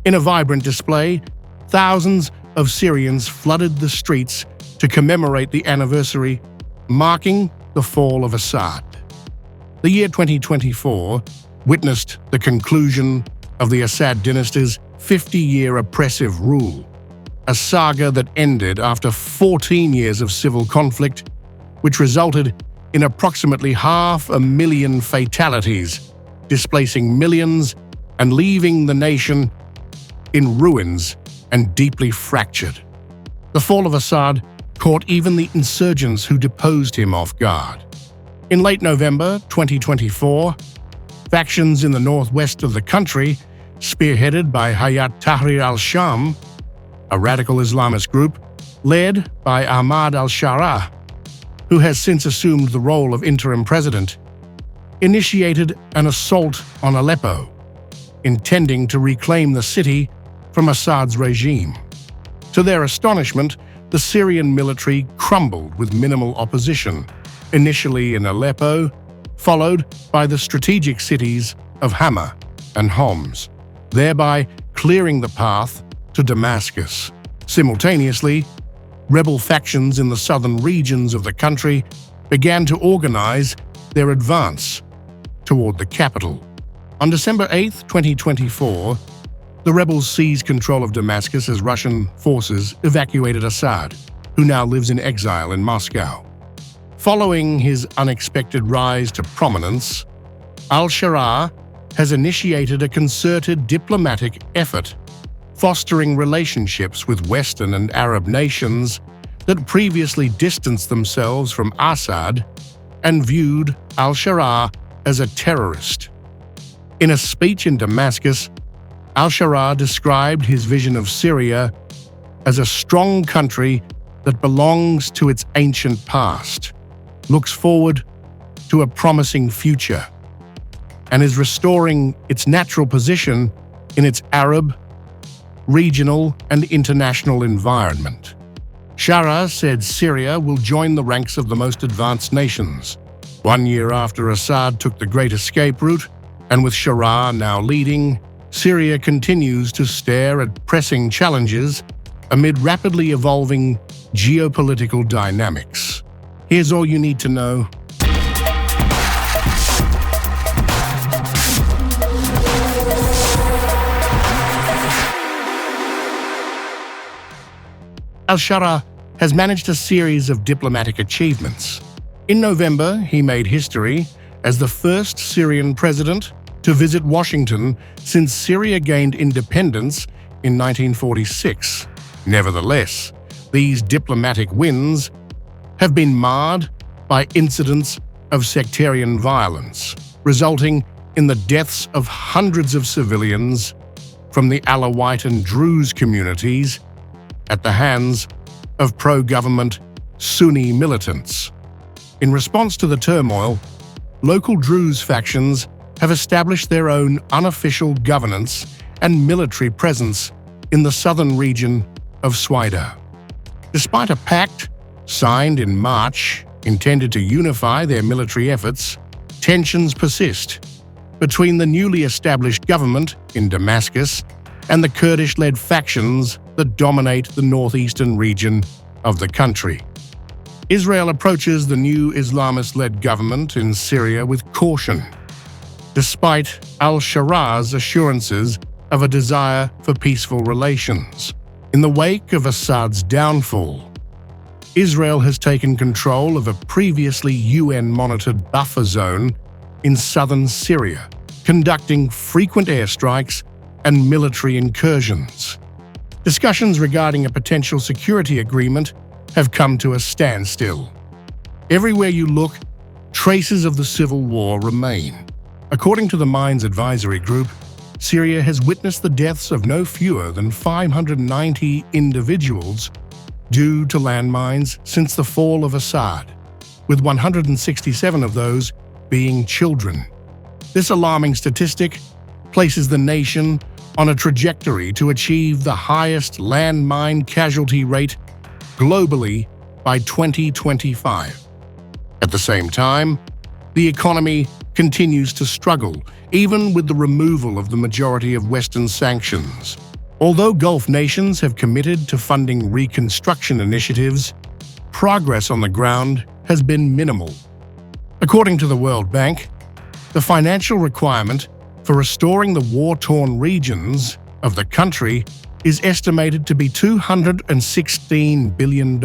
In a vibrant display, thousands of Syrians flooded the streets to commemorate the anniversary marking the fall of Assad. The year 2024 witnessed the conclusion of the Assad dynasty's 50-year oppressive rule, a saga that ended after 14 years of civil conflict, which resulted in approximately 500,000 fatalities, displacing millions and leaving the nation in ruins and deeply fractured. The fall of Assad caught even the insurgents who deposed him off guard. In late November 2024, factions in the northwest of the country, spearheaded by Hayat Tahrir al-Sham, a radical Islamist group led by Ahmad al-Sharaa, who has since assumed the role of interim president, initiated an assault on Aleppo, intending to reclaim the city from Assad's regime. To their astonishment, the Syrian military crumbled with minimal opposition, initially in Aleppo, followed by the strategic cities of Hama and Homs, thereby clearing the path to Damascus. Simultaneously, rebel factions in the southern regions of the country began to organize their advance toward the capital. On December 8, 2024, the rebels seized control of Damascus as Russian forces evacuated Assad, who now lives in exile in Moscow. Following his unexpected rise to prominence, al-Sharaa has initiated a concerted diplomatic effort, fostering relationships with Western and Arab nations that previously distanced themselves from Assad and viewed al-Sharaa as a terrorist. In a speech in Damascus, al-Sharaa described his vision of Syria as a strong country that belongs to its ancient past, looks forward to a promising future, and is restoring its natural position in its Arab, regional, and international environment. Sharaa said Syria will join the ranks of the most advanced nations. 1 year after Assad took the Great Escape route, and with Sharaa now leading, Syria continues to stare at pressing challenges amid rapidly evolving geopolitical dynamics. Here's all you need to know. Al-Sharaa has managed a series of diplomatic achievements. In November, he made history as the first Syrian president to visit Washington since Syria gained independence in 1946. Nevertheless, these diplomatic wins have been marred by incidents of sectarian violence, resulting in the deaths of hundreds of civilians from the Alawite and Druze communities at the hands of pro-government Sunni militants. In response to the turmoil, local Druze factions have established their own unofficial governance and military presence in the southern region of Swaida. Despite a pact signed in March intended to unify their military efforts, tensions persist between the newly established government in Damascus and the Kurdish-led factions that dominate the northeastern region of the country. Israel approaches the new Islamist-led government in Syria with caution, despite al-Sharaa's assurances of a desire for peaceful relations. In the wake of Assad's downfall, Israel has taken control of a previously UN-monitored buffer zone in southern Syria, conducting frequent airstrikes and military incursions. Discussions regarding a potential security agreement have come to a standstill. Everywhere you look, traces of the civil war remain. According to the Mines Advisory Group, Syria has witnessed the deaths of no fewer than 590 individuals due to landmines since the fall of Assad, with 167 of those being children. This alarming statistic places the nation on a trajectory to achieve the highest landmine casualty rate globally by 2025. At the same time, the economy continues to struggle, even with the removal of the majority of Western sanctions. Although Gulf nations have committed to funding reconstruction initiatives, progress on the ground has been minimal. According to the World Bank, the financial requirement for restoring the war-torn regions of the country is estimated to be $216 billion.